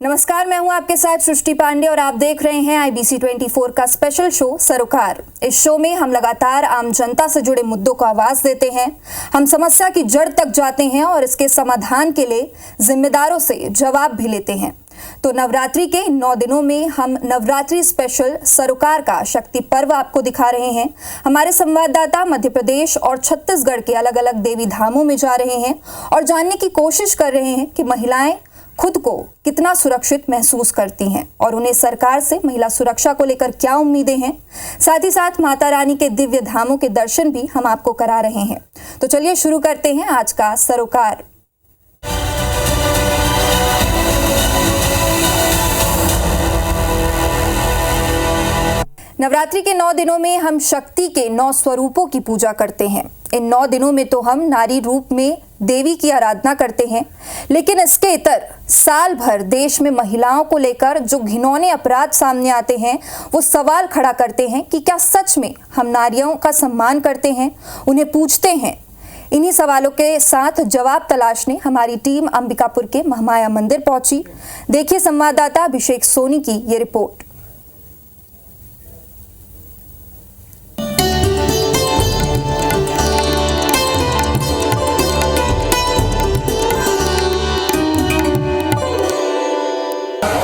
नमस्कार, मैं हूं आपके साथ सृष्टि पांडे और आप देख रहे हैं IBC 24 का स्पेशल शो सरोकार। इस शो में हम लगातार आम जनता से जुड़े मुद्दों को आवाज देते हैं। हम समस्या की जड़ तक जाते हैं और इसके समाधान के लिए जिम्मेदारों से जवाब भी लेते हैं। तो नवरात्रि के 9 दिनों में हम नवरात्रि स्पेशल सरोकार का शक्ति पर्व आपको दिखा रहे हैं। हमारे संवाददाता मध्य प्रदेश और छत्तीसगढ़ के अलग अलग देवी धामों में जा रहे हैं और जानने की कोशिश कर रहे हैं कि महिलाएं खुद को कितना सुरक्षित महसूस करती हैं और उन्हें सरकार से महिला सुरक्षा को लेकर क्या उम्मीदें हैं। साथ ही साथ माता रानी के दिव्य धामों के दर्शन भी हम आपको करा रहे हैं। तो चलिए शुरू करते हैं आज का सरोकार। नवरात्रि के 9 दिनों में हम शक्ति के 9 स्वरूपों की पूजा करते हैं। इन 9 दिनों में तो हम नारी रूप में देवी की आराधना करते हैं, लेकिन इसके इतर साल भर देश में महिलाओं को लेकर जो घिनौने अपराध सामने आते हैं, वो सवाल खड़ा करते हैं कि क्या सच में हम नारियों का सम्मान करते हैं, उन्हें पूजते हैं। इन्हीं सवालों के साथ जवाब तलाशने हमारी टीम अंबिकापुर के महामाया मंदिर पहुंची। देखिए संवाददाता अभिषेक सोनी की ये रिपोर्ट।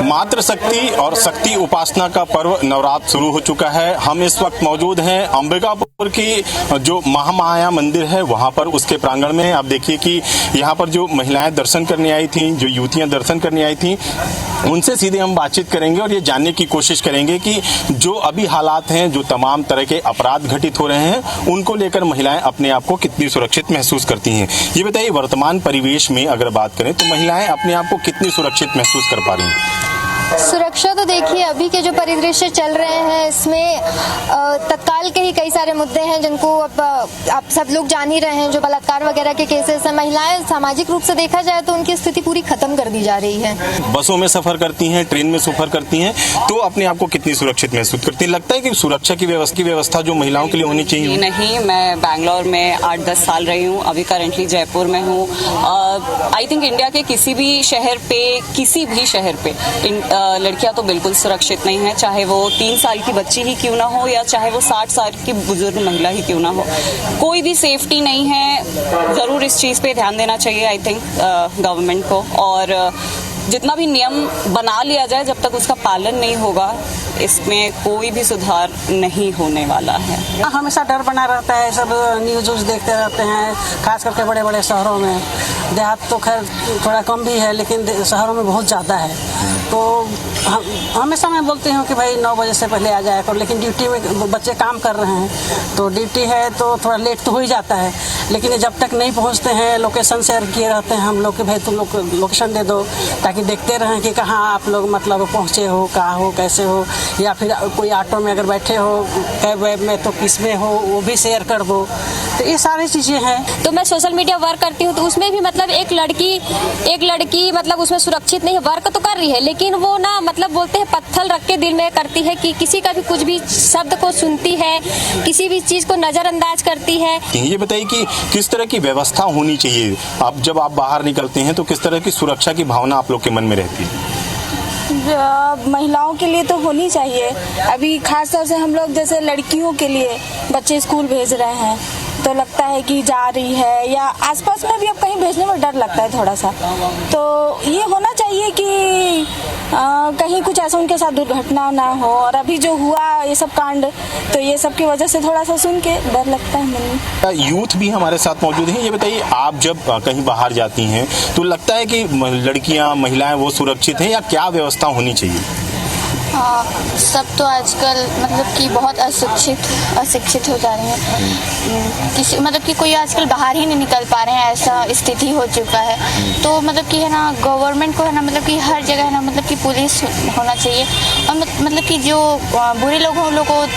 मातृ शक्ति और शक्ति उपासना का पर्व नवरात्र शुरू हो चुका है। हम इस वक्त मौजूद हैं अंबिकापुर की जो महामाया मंदिर है वहां पर, उसके प्रांगण में। आप देखिए कि यहाँ पर जो महिलाएं दर्शन करने आई थी, जो युवतियां दर्शन करने आई थी, उनसे सीधे हम बातचीत करेंगे और ये जानने की कोशिश करेंगे कि जो अभी हालात हैं, जो तमाम तरह के अपराध घटित हो रहे हैं, उनको लेकर महिलाएं अपने आप को कितनी सुरक्षित महसूस करती हैं। ये बताइए, वर्तमान परिवेश में अगर बात करें तो महिलाएं अपने आप को कितनी सुरक्षित महसूस कर पा रही हैं? सुरक्षा तो देखिए, अभी के जो परिदृश्य चल रहे हैं इसमें तत्काल के ही कई सारे मुद्दे हैं जिनको अब आप सब लोग जान ही रहे हैं। जो बलात्कार वगैरह के केसेस हैं, महिलाएं सामाजिक रूप से देखा जाए तो उनकी स्थिति पूरी खत्म कर दी जा रही है। बसों में सफर करती हैं, ट्रेन में सफर करती हैं, तो अपने आप को कितनी सुरक्षित महसूस करती है? लगता है कि सुरक्षा की व्यवस्था जो महिलाओं के लिए होनी चाहिए? नहीं, मैं बैंगलोर में 8-10 साल रही हूँ, अभी करंटली जयपुर में हूँ। आई थिंक इंडिया के किसी भी शहर पे लड़कियां तो बिल्कुल सुरक्षित नहीं है, चाहे वो 3 साल की बच्ची ही क्यों ना हो या चाहे वो 60 साल की बुजुर्ग महिला ही क्यों ना हो, कोई भी सेफ्टी नहीं है। जरूर इस चीज पे ध्यान देना चाहिए आई थिंक गवर्नमेंट को, और जितना भी नियम बना लिया जाए, जब तक उसका पालन नहीं होगा इसमें कोई भी सुधार नहीं होने वाला है। हमेशा डर बना रहता है, सब न्यूज देखते रहते हैं, खास करके बड़े बड़े शहरों में। देहात तो खैर थोड़ा कम भी है, लेकिन शहरों में बहुत ज़्यादा है। तो हमेशा मैं बोलती हूँ कि भाई 9 बजे से पहले आ जाया करो, लेकिन ड्यूटी में बच्चे काम कर रहे हैं तो ड्यूटी है तो थोड़ा लेट तो हो ही जाता है। लेकिन जब तक नहीं पहुँचते हैं, लोकेशन शेयर किए रहते हैं हम लोग कि भाई तुम लोग लोकेशन दे दो, ताकि देखते रहें कि कहाँ आप लोग मतलब पहुँचे हो, कहाँ हो, कैसे हो, या फिर कोई ऑटो में अगर बैठे हो, कैब वैब में, तो किस में हो वो भी शेयर कर दो। तो ये सारी चीज़ें हैं। तो मैं सोशल मीडिया वर्क करती हूँ, तो उसमें भी मतलब एक लड़की मतलब उसमें सुरक्षित नहीं है। वर्क तो कर रही है, लेकिन वो ना मतलब बोलते हैं पत्थर रख के दिल में करती है कि किसी का भी कुछ भी शब्द को सुनती है, किसी भी चीज़ को नज़रअंदाज करती है। ये बताइए कि किस तरह की व्यवस्था होनी चाहिए, आप जब आप बाहर निकलते हैं तो किस तरह की सुरक्षा की भावना आप लोग के मन में रहती है? महिलाओं के लिए तो होनी चाहिए। अभी खास तौर से हम लोग जैसे लड़कियों के लिए बच्चे स्कूल भेज रहे हैं तो लगता है कि जा रही है, या आसपास में भी अब कहीं भेजने में डर लगता है थोड़ा सा। तो ये होना चाहिए कि कहीं कुछ ऐसा उनके साथ दुर्घटना ना हो। और अभी जो हुआ ये सब कांड, तो ये सब की वजह से थोड़ा सा सुन के डर लगता है मन में। यूथ भी हमारे साथ मौजूद हैं। ये बताइए, आप जब कहीं बाहर जाती हैं तो लगता है कि लड़कियां, महिलाएं वो सुरक्षित हैं, या क्या व्यवस्था होनी चाहिए? सब तो आजकल मतलब कि बहुत अशिक्षित हो जा रही हैं। किसी मतलब कि कोई आजकल बाहर ही नहीं निकल पा रहे हैं, ऐसा स्थिति हो चुका है। तो मतलब कि है ना, गवर्नमेंट को है ना, मतलब कि हर जगह है ना, मतलब कि पुलिस होना चाहिए और मतलब कि जो बुरे लोग हैं उन लोगों को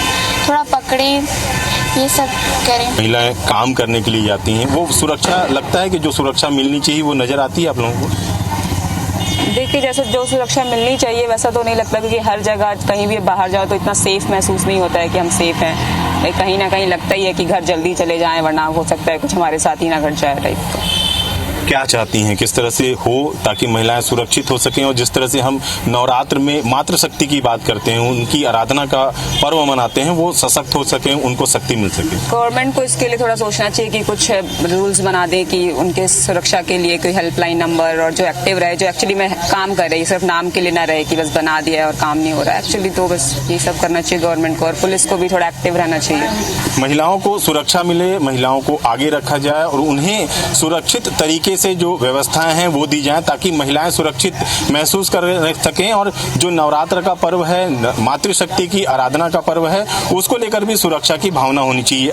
थोड़ा पकड़े, ये सब करें। महिलाएं काम करने के लिए जाती हैं, वो सुरक्षा, लगता है कि जो सुरक्षा मिलनी चाहिए वो नजर आती है आप लोगों को? देखिए, जैसे जो सुरक्षा मिलनी चाहिए वैसा तो नहीं लगता, क्योंकि हर जगह कहीं भी बाहर जाओ तो इतना सेफ महसूस नहीं होता है कि हम सेफ हैं। कहीं ना कहीं लगता ही है कि घर जल्दी चले जाएं, वरना हो सकता है कुछ हमारे साथ ही ना घट जाए टाइप का। क्या चाहती हैं, किस तरह से हो ताकि महिलाएं सुरक्षित हो सकें? और जिस तरह से हम नवरात्र में मातृशक्ति की बात करते हैं, उनकी आराधना का पर्व मनाते हैं, वो सशक्त हो सकें, उनको शक्ति मिल सके। गवर्नमेंट को इसके लिए थोड़ा सोचना चाहिए कि कुछ रूल्स बना दे कि उनके सुरक्षा के लिए कोई हेल्पलाइन नंबर, और जो एक्टिव रहे, जो एक्चुअली में काम कर रही है, सिर्फ नाम के लिए ना रहे कि बस बना दिया है और काम नहीं हो रहा है। एक्चुअली तो बस ये सब करना चाहिए गवर्नमेंट को, और पुलिस को भी थोड़ा एक्टिव रहना चाहिए। महिलाओं को सुरक्षा मिले, महिलाओं को आगे रखा जाए और उन्हें सुरक्षित तरीके से जो व्यवस्थाएं हैं वो दी जाएं ताकि महिलाएं सुरक्षित महसूस कर सकें। और जो नवरात्र का पर्व है, मातृशक्ति की आराधना का पर्व है, उसको लेकर भी सुरक्षा की भावना होनी चाहिए।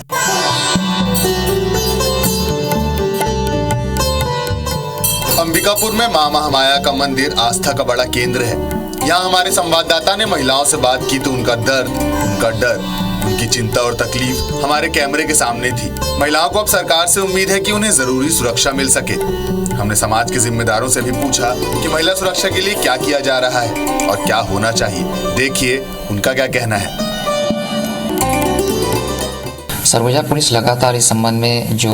अंबिकापुर में मां महामाया का मंदिर आस्था का बड़ा केंद्र है। यहाँ हमारे संवाददाता ने महिलाओं से बात की तो उनका दर्द, उनका डर, उनकी चिंता और तकलीफ हमारे कैमरे के सामने थी। महिलाओं को अब सरकार से उम्मीद है कि उन्हें जरूरी सुरक्षा मिल सके। हमने समाज के जिम्मेदारों से भी पूछा कि महिला सुरक्षा के लिए क्या किया जा रहा है और क्या होना चाहिए। देखिए उनका क्या कहना है। सरगुजा पुलिस लगातार इस संबंध में जो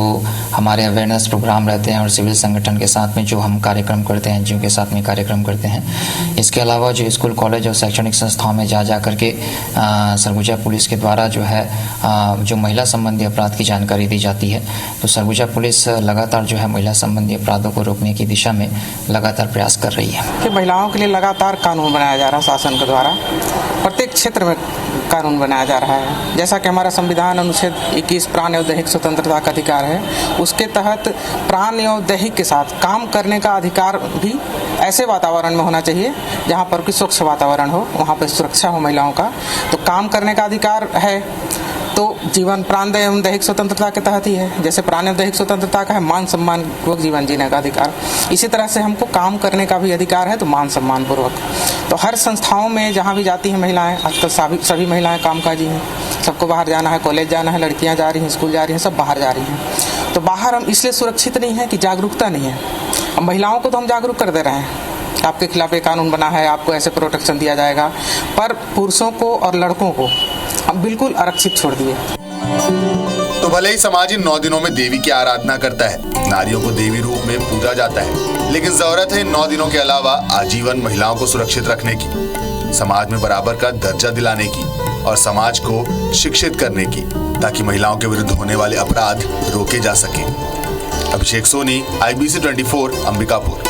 हमारे अवेयरनेस प्रोग्राम रहते हैं और सिविल संगठन के साथ में जो हम कार्यक्रम करते हैं, एनजीओ के साथ में कार्यक्रम करते हैं, इसके अलावा जो स्कूल, कॉलेज और शैक्षणिक संस्थाओं में जा करके सरगुजा पुलिस के द्वारा जो है जो महिला संबंधी अपराध की जानकारी दी जाती है, तो सरगुजा पुलिस लगातार जो है महिला संबंधी अपराधों को रोकने की दिशा में लगातार प्रयास कर रही है। कि महिलाओं के लिए लगातार कानून बनाया जा रहा है, शासन के द्वारा प्रत्येक क्षेत्र में कानून बनाया जा रहा है। जैसा कि हमारा संविधान अनुच्छेद 21 प्राण एवं दैहिक स्वतंत्रता का अधिकार है, उसके तहत प्राण एवं दैहिक के साथ काम करने का अधिकार भी ऐसे वातावरण में होना चाहिए जहाँ पर कि स्वच्छ वातावरण हो, वहाँ पर सुरक्षा हो महिलाओं का। तो काम करने का अधिकार है तो जीवन प्राण एवं दैहिक स्वतंत्रता के तहत ही है। जैसे प्राण एवं दैहिक स्वतंत्रता का है मान सम्मान पूर्वक जीवन जीने का अधिकार, इसी तरह से हमको काम करने का भी अधिकार है, तो मान सम्मान पूर्वक। तो हर संस्थाओं में जहाँ भी जाती हैं महिलाएं, आजकल सभी महिलाएं कामकाजी हैं, सबको बाहर जाना है, कॉलेज जाना है, लड़कियाँ जा रही हैं, स्कूल जा रही हैं, सब बाहर जा रही हैं। तो बाहर हम इसलिए सुरक्षित नहीं है कि जागरूकता नहीं है। अब महिलाओं को तो हम जागरूक कर दे रहे हैं, आपके खिलाफ एक कानून बना है, आपको ऐसे प्रोटेक्शन दिया जाएगा, पर पुरुषों को और लड़कों को हम बिल्कुल आरक्षित छोड़ दिए। तो भले ही समाज इन 9 दिनों में देवी की आराधना करता है, नारियों को देवी रूप में पूजा जाता है, लेकिन जरूरत है इन 9 दिनों के अलावा आजीवन महिलाओं को सुरक्षित रखने की, समाज में बराबर का दर्जा दिलाने की और समाज को शिक्षित करने की, ताकि महिलाओं के विरुद्ध होने वाले अपराध रोके जा सके। अभिषेक सोनी, IBC 24, अंबिकापुर।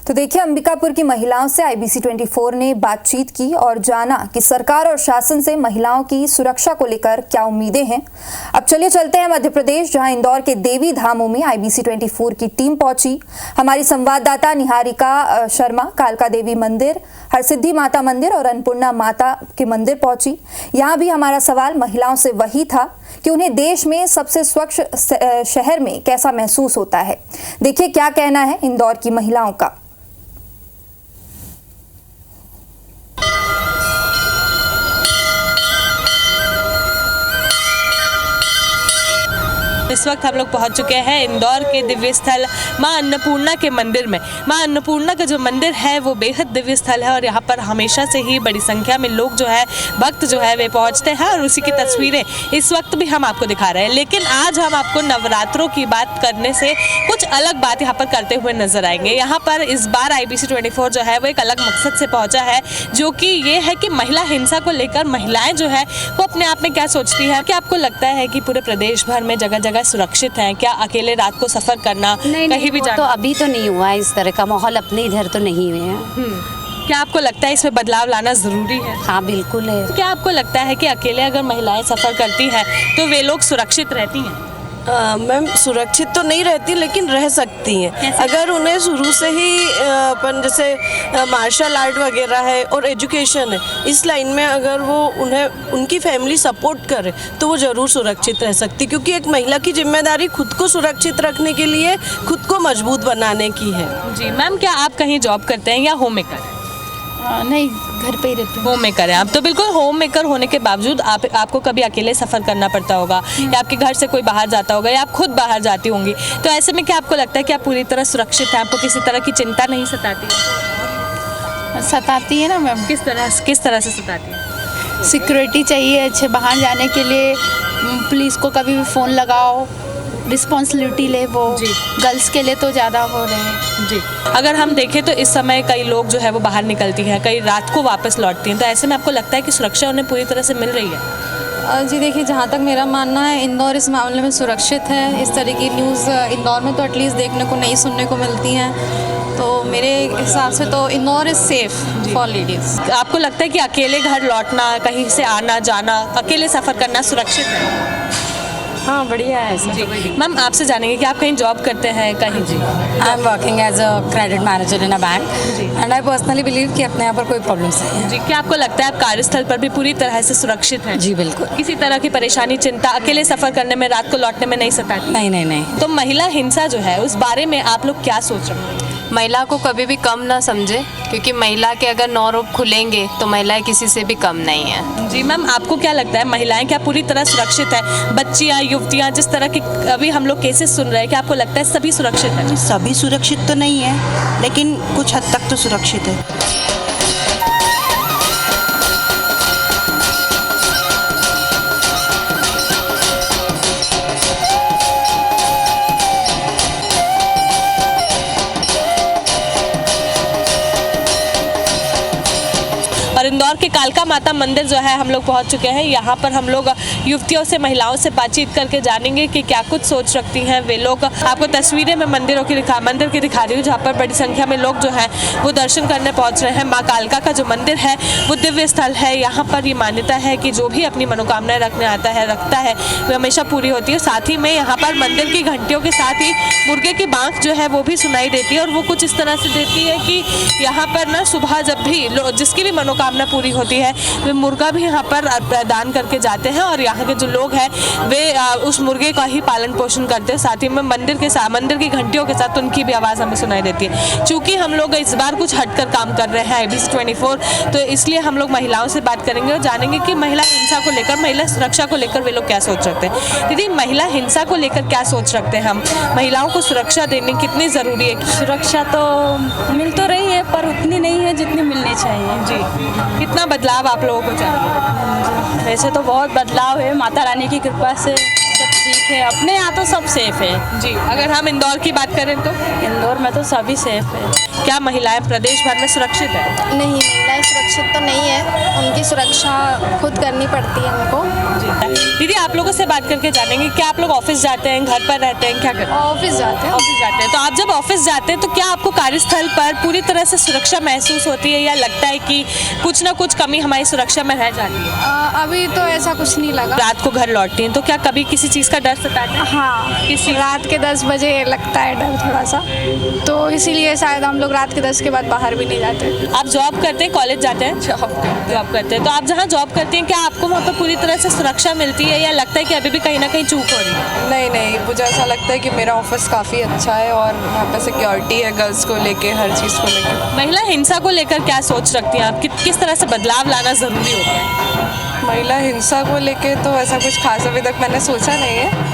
तो देखिए, अंबिकापुर की महिलाओं से IBC 24 ने बातचीत की और जाना कि सरकार और शासन से महिलाओं की सुरक्षा को लेकर क्या उम्मीदें हैं। अब चलिए चलते हैं मध्य प्रदेश, जहां इंदौर के देवी धामों में IBC 24 की टीम पहुंची। हमारी संवाददाता निहारिका शर्मा कालका देवी मंदिर, हरसिद्धि माता मंदिर और अन्नपूर्णा माता के मंदिर पहुंची। यहाँ भी हमारा सवाल महिलाओं से वही था कि उन्हें देश में सबसे स्वच्छ शहर में कैसा महसूस होता है। देखिए क्या कहना है इंदौर की महिलाओं का। इस वक्त हम लोग पहुंच चुके हैं इंदौर के दिव्य स्थल मां अन्नपूर्णा के मंदिर में। मां अन्नपूर्णा का जो मंदिर है वो बेहद दिव्य स्थल है और यहाँ पर हमेशा से ही बड़ी संख्या में लोग जो है, भक्त जो है वे पहुंचते हैं और उसी की तस्वीरें इस वक्त भी हम आपको दिखा रहे हैं। लेकिन आज हम आपको नवरात्रों की बात करने से कुछ अलग बात यहाँ पर करते हुए नजर आएंगे। यहाँ पर इस बार IBC 24 जो है वो एक अलग मकसद से पहुंचा है, जो कि ये है कि महिला हिंसा को लेकर महिलाएं जो है वो अपने आप में क्या सोचती है। क्या आपको लगता है कि पूरे प्रदेश भर में जगह जगह सुरक्षित हैं? क्या अकेले रात को सफर करना कहीं भी जाना? तो अभी तो नहीं हुआ है, इस तरह का माहौल अपने इधर तो नहीं हुए हैं। क्या आपको लगता है इसमें बदलाव लाना जरूरी है? हाँ बिल्कुल है। क्या आपको लगता है कि अकेले अगर महिलाएं सफर करती हैं तो वे लोग सुरक्षित रहती हैं? मैम सुरक्षित तो नहीं रहती लेकिन रह सकती हैं अगर उन्हें शुरू से ही अपन जैसे मार्शल आर्ट वगैरह है और एजुकेशन है, इस लाइन में अगर वो उन्हें उनकी फैमिली सपोर्ट करे तो वो ज़रूर सुरक्षित रह सकती, क्योंकि एक महिला की जिम्मेदारी खुद को सुरक्षित रखने के लिए खुद को मजबूत बनाने की है। जी मैम, क्या आप कहीं जॉब करते हैं या होम मेकर? नहीं, घर पे ही रहते हैं। होम मेकर हैं आप, तो बिल्कुल होम मेकर होने के बावजूद आपको कभी अकेले सफ़र करना पड़ता होगा या आपके घर से कोई बाहर जाता होगा या आप खुद बाहर जाती होंगी, तो ऐसे में क्या आपको लगता है कि आप पूरी तरह सुरक्षित हैं? आपको किसी तरह की चिंता नहीं सताती? सताती है ना मैम। किस तरह से सताती है? सिक्योरिटी चाहिए अच्छे, बाहर जाने के लिए पुलिस को कभी भी फ़ोन लगाओ रिस्पॉन्सिबिलिटी ले वो गर्ल्स के लिए तो ज़्यादा हो रहे हैं। जी, अगर हम देखें तो इस समय कई लोग जो है वो बाहर निकलती हैं, कई रात को वापस लौटती हैं, तो ऐसे में आपको लगता है कि सुरक्षा उन्हें पूरी तरह से मिल रही है? जी देखिए, जहाँ तक मेरा मानना है इंदौर इस मामले में सुरक्षित है। इस तरह की न्यूज़ इंदौर में तो एटलीस्ट देखने को नहीं सुनने को मिलती हैं, तो मेरे हिसाब से तो Indore is safe for ladies. आपको लगता है कि अकेले घर लौटना, कहीं से आना जाना, अकेले सफ़र करना सुरक्षित है? हाँ, बढ़िया है जी। मैम, आपसे जानेंगे कि आप कहीं जॉब करते हैं कहीं? जी, I am working as a credit manager in a bank and I personally believe कि अपने यहाँ पर कोई प्रॉब्लम्स नहीं है। जी, क्या आपको लगता है आप कार्यस्थल पर भी पूरी तरह से सुरक्षित हैं? जी बिल्कुल, किसी तरह की परेशानी, चिंता अकेले सफ़र करने में, रात को लौटने में नहीं सताती? नहीं। तो महिला हिंसा जो है उस बारे में आप लोग क्या सोच रहे हैं? महिला को कभी भी कम ना समझे, क्योंकि महिला के अगर 9 रूप खुलेंगे तो महिलाएं किसी से भी कम नहीं है। जी मैम, आपको क्या लगता है महिलाएं क्या पूरी तरह सुरक्षित है? बच्चियां, युवतियां, जिस तरह के अभी हम लोग केसेस सुन रहे हैं, क्या आपको लगता है सभी सुरक्षित है? सभी सुरक्षित तो नहीं है, लेकिन कुछ हद तक तो सुरक्षित है। और इंदौर के कालका माता मंदिर जो है हम लोग पहुंच चुके हैं। यहाँ पर हम लोग युवतियों से, महिलाओं से बातचीत करके जानेंगे कि क्या कुछ सोच रखती हैं वे लोग। आपको तस्वीरें में मंदिर की दिखा रही हूँ, जहाँ पर बड़ी संख्या में लोग जो हैं वो दर्शन करने पहुँच रहे हैं। माँ कालका का जो मंदिर है वो दिव्य स्थल है। यहाँ पर ये मान्यता है कि जो भी अपनी मनोकामनाएं रखता है वो हमेशा पूरी होती है। साथ ही में यहाँ पर मंदिर की घंटियों के साथ ही मुर्गे की बाँख जो है वो भी सुनाई देती है, और वो कुछ इस तरह से देती है कि यहाँ पर ना सुबह जब भी जिसकी भी मनोकामना पूरी होती है वे मुर्गा भी यहाँ पर दान करके जाते हैं, और यहाँ के जो लोग हैं वे उस मुर्गे का ही पालन पोषण करते हैं। साथ ही में मंदिर की घंटियों के साथ उनकी भी आवाज़ हमें सुनाई देती है। चूँकि हम लोग इस बार कुछ हटकर काम कर रहे हैं IBC 24, तो इसलिए हम लोग महिलाओं से बात करेंगे और जानेंगे कि महिला हिंसा को लेकर, महिला सुरक्षा को लेकर वे लोग क्या सोच रखते हैं। दीदी, महिला हिंसा को लेकर क्या सोच रखते हैं हम? महिलाओं को सुरक्षा देनी कितनी ज़रूरी है? सुरक्षा तो मिल तो रही है, पर उतनी नहीं है जितनी मिलनी चाहिए। जी, कितना बदलाव आप लोगों को चाहिए? वैसे तो बहुत बदलाव है, माता रानी की कृपा से सब ठीक है। अपने यहाँ तो सब सेफ है। जी, अगर हम इंदौर की बात करें तो इंदौर में तो सभी सेफ है। क्या महिलाएं प्रदेश भर में सुरक्षित है? नहीं, महिलाएं सुरक्षित तो नहीं है, उनकी सुरक्षा खुद करनी पड़ती है उनको। दीदी, आप लोगों से बात करके जानेंगे, क्या आप लोग ऑफिस जाते हैं, घर पर रहते हैं, क्या करते हैं? ऑफिस जाते हैं। तो आप जब ऑफिस जाते हैं तो क्या आपको कार्यस्थल पर पूरी तरह से सुरक्षा महसूस होती है, या लगता है कि कुछ ना कुछ कमी हमारी सुरक्षा में रह जाती है? अभी तो ऐसा कुछ नहीं लगा। रात को घर लौटती हैं तो क्या कभी किसी चीज़ का डर सताता है? हाँ, रात के 10 बजे लगता है डर थोड़ा सा, तो इसीलिए शायद हम लोग रात के 10 के बाद बाहर भी नहीं जाते। आप जॉब करते हैं, कॉलेज जाते हैं? जॉब करते हैं। तो आप जहाँ जॉब करती हैं, क्या आपको वहाँ पर पूरी तरह से सुरक्षा मिलती है, या लगता है कि अभी भी कहीं ना कहीं चूक हो रही है? नहीं, मुझे ऐसा लगता है कि मेरा ऑफिस काफ़ी अच्छा है और यहाँ पे सिक्योरिटी है गर्ल्स को लेके, हर चीज़ को लेके। महिला हिंसा को लेकर क्या सोच रखती हैं आप? किस तरह से बदलाव लाना ज़रूरी होता है? महिला हिंसा को लेके तो ऐसा कुछ खास अभी तक मैंने सोचा नहीं है।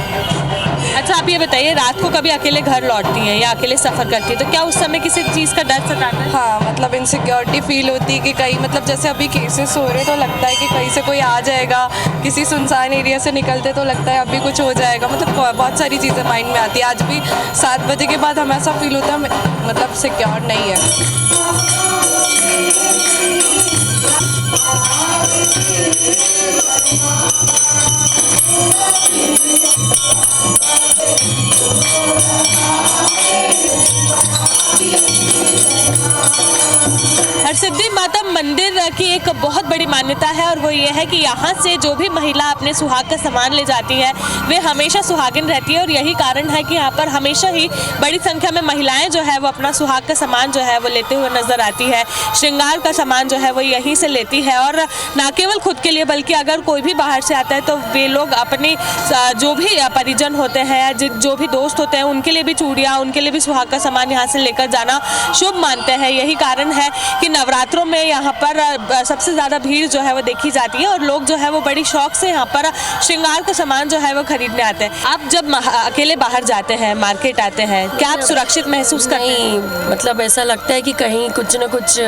अच्छा, आप ये बताइए, रात को कभी अकेले घर लौटती हैं या अकेले सफ़र करती हैं, तो क्या उस समय किसी चीज़ का डर सताता है? हाँ, मतलब इनसिक्योरिटी फील होती है कि कहीं, मतलब जैसे अभी केसेस हो रहे तो लगता है कि कहीं से कोई आ जाएगा, किसी सुनसान एरिया से निकलते तो लगता है अभी कुछ हो जाएगा, मतलब बहुत सारी चीज़ें माइंड में आती है। आज भी 7 बजे के बाद हमें ऐसा फील होता है मतलब सिक्योर नहीं है। हरसिद्धि माता मंदिर की एक बहुत बड़ी मान्यता है, और वो ये है कि यहाँ से जो भी महिला अपने सुहाग का सामान ले जाती है वे हमेशा सुहागिन रहती है, और यही कारण है कि यहाँ पर हमेशा ही बड़ी संख्या में महिलाएं जो है वो अपना सुहाग का सामान जो है वो लेते हुए नजर आती है। श्रृंगार का सामान जो है वो यहीं से लेती है, और ना केवल खुद के लिए बल्कि अगर कोई भी बाहर से आता है तो वे लोग अपने जो भी परिजन होते हैं, जो भी दोस्त होते हैं, उनके लिए भी चूड़ियाँ, उनके लिए भी सुहाग का सामान यहाँ से लेकर जाना शुभ मानते हैं। यही कारण है कि नवरात्रों में यहाँ पर सबसे ज़्यादा भीड़ जो है वो देखी जाती है, और लोग जो है वो बड़ी शौक से यहाँ पर श्रृंगार का सामान जो है वो खरीदने आते हैं। आप जब अकेले बाहर जाते हैं, मार्केट आते हैं, क्या आप सुरक्षित महसूस करते हैं? मतलब ऐसा लगता है कि कहीं कुछ न कुछ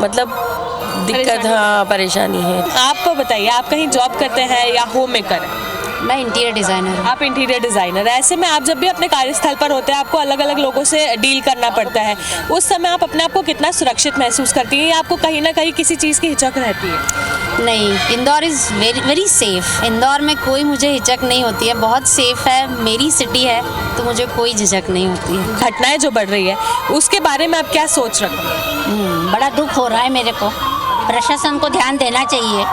मतलब दिक्कत, हाँ, परेशानी है। आप बताइए, आप कहीं जॉब करते हैं या होम मेकर हैं? मैं इंटीरियर डिज़ाइनर हूँ। आप इंटीरियर डिज़ाइनर, ऐसे में आप जब भी अपने कार्यस्थल पर होते हैं आपको अलग अलग लोगों से डील करना पड़ता है, उस समय आप अपने आप को कितना सुरक्षित महसूस करती हैं या आपको कहीं ना कहीं किसी चीज़ की हिचक रहती है? नहीं, Indore is very safe. Indore में कोई मुझे हिचक नहीं होती है, बहुत सेफ़ है, मेरी सिटी है तो मुझे कोई झिझक नहीं होती है। घटनाएं जो बढ़ रही है उसके बारे में आप क्या सोच रखते हैं? बड़ा दुख हो रहा है मेरे को, प्रशासन को ध्यान देना चाहिए।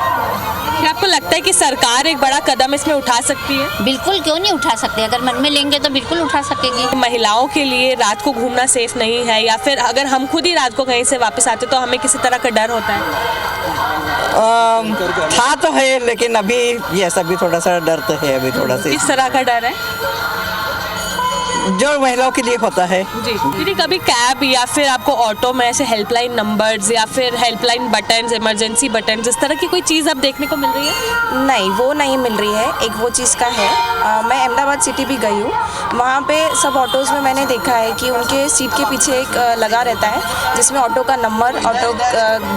क्या आपको लगता है कि सरकार एक बड़ा कदम इसमें उठा सकती है? बिल्कुल, क्यों नहीं उठा सकते, अगर मन में लेंगे तो बिल्कुल उठा सकेगी। महिलाओं के लिए रात को घूमना सेफ नहीं है या फिर अगर हम खुद ही रात को कहीं से वापस आते तो हमें किसी तरह का डर होता है? था तो है, लेकिन अभी ये ऐसा भी थोड़ा सा डर तो है अभी थोड़ा सा। किस तरह का डर है? जो महिलाओं के लिए होता है जी। दीदी, कभी कैब या फिर आपको ऑटो में ऐसे हेल्पलाइन नंबर्स या फिर हेल्पलाइन बटन्स, इमरजेंसी बटन्स, इस तरह की कोई चीज़ अब देखने को मिल रही है? नहीं, वो नहीं मिल रही है। एक वो चीज़ का है, मैं अहमदाबाद सिटी भी गई हूँ, वहाँ पे सब ऑटोज़ में मैंने देखा है कि उनके सीट के पीछे एक लगा रहता है जिसमें ऑटो का नंबर, ऑटो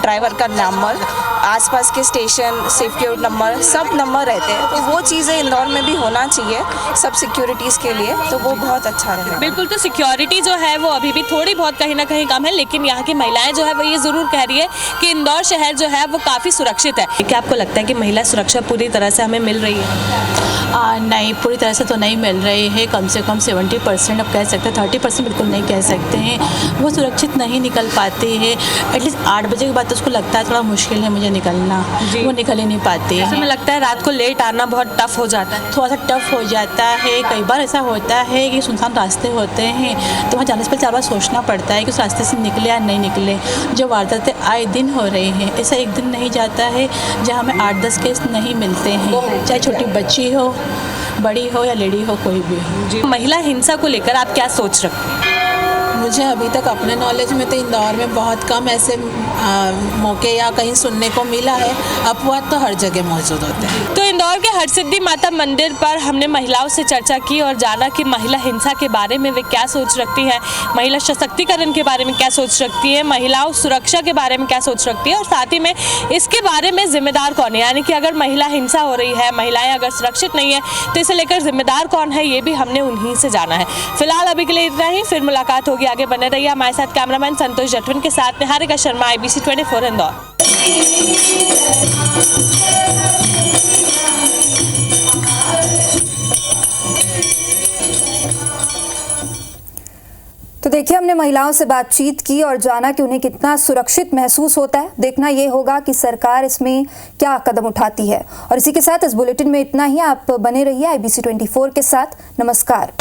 ड्राइवर का नंबर, आसपास के स्टेशन, सिक्योर नंबर, सब नंबर रहते हैं। तो वो चीज़ें इंदौर में भी होना चाहिए सब सिक्योरिटीज़ के लिए, तो वो बहुत अच्छा रहेगा। बिल्कुल, तो सिक्योरिटी जो है वो अभी भी थोड़ी बहुत कहीं ना कहीं कम है, लेकिन यहाँ की महिलाएं जो है वो ये ज़रूर कह रही है कि इंदौर शहर जो है वो काफ़ी सुरक्षित है। क्या आपको लगता है कि महिला सुरक्षा पूरी तरह से हमें मिल रही है? नहीं, पूरी तरह से तो नहीं मिल रही है, कम से कम 70% अब कह सकते हैं, 30% बिल्कुल नहीं कह सकते हैं। वो सुरक्षित नहीं निकल पाती है, एटलीस्ट 8 बजे के बाद तो उसको लगता है थोड़ा मुश्किल है मुझे निकलना, वो निकल ही नहीं पाती है। मुझे लगता है रात को लेट आना बहुत टफ हो जाता है। थोड़ा सा टफ हो जाता है, कई बार ऐसा होता है कि सुनसान रास्ते होते हैं तो वहाँ जाने से पहले 4 बार सोचना पड़ता है कि उस रास्ते से निकले या नहीं निकले। जो वारदातें आए दिन हो रही हैं, ऐसा एक दिन नहीं जाता है जहाँ हमें 8-10 केस नहीं मिलते हैं, चाहे छोटी बच्ची हो, बड़ी हो या लेडी हो, कोई भी हो। महिला हिंसा को लेकर आप क्या सोच रखते हैं? मुझे अभी तक अपने नॉलेज में तो इंदौर में बहुत कम ऐसे मौके या कहीं सुनने को मिला है, अपवाद तो हर जगह मौजूद होते हैं। तो इंदौर के हरसिद्धि माता मंदिर पर हमने महिलाओं से चर्चा की और जाना कि महिला हिंसा के बारे में वे क्या सोच रखती हैं, महिला सशक्तिकरण के बारे में क्या सोच रखती है, महिलाओं सुरक्षा के बारे में क्या सोच रखती है और साथ ही में इसके बारे में जिम्मेदार कौन है, यानी कि अगर महिला हिंसा हो रही है, महिलाएं अगर सुरक्षित नहीं है तो इसे लेकर जिम्मेदार कौन है, ये भी हमने उन्हीं से जाना है। फिलहाल अभी के लिए इतना ही, फिर मुलाकात होगी, आगे बने रहिए हमारे साथ। कैमरामैन संतोष जटवन के साथ निहारिका शर्मा, IBC 24 इंदौर। तो देखिए, हमने महिलाओं से बातचीत की और जाना कि उन्हें कितना सुरक्षित महसूस होता है। देखना ये होगा कि सरकार इसमें क्या कदम उठाती है। और इसी के साथ इस बुलेटिन में इतना ही। आप बने रहिए IBC 24 के साथ। नमस्कार।